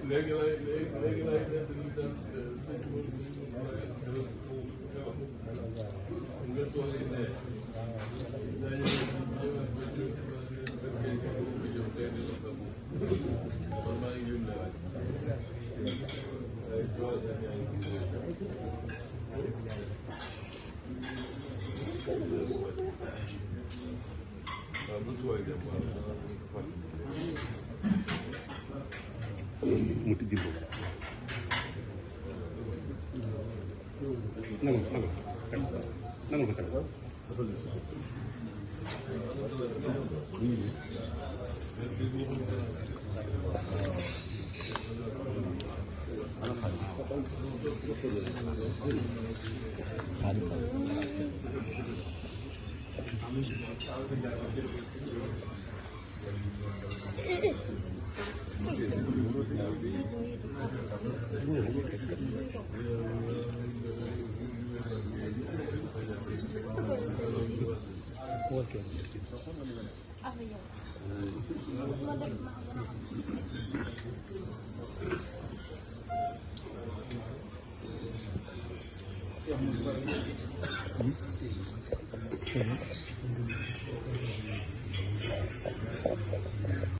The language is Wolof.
léegi lay def li tam nga toog ne dañu man maa ngi yónnee rek waaw bu suwaay dem mu tijji ko nangu ko tamit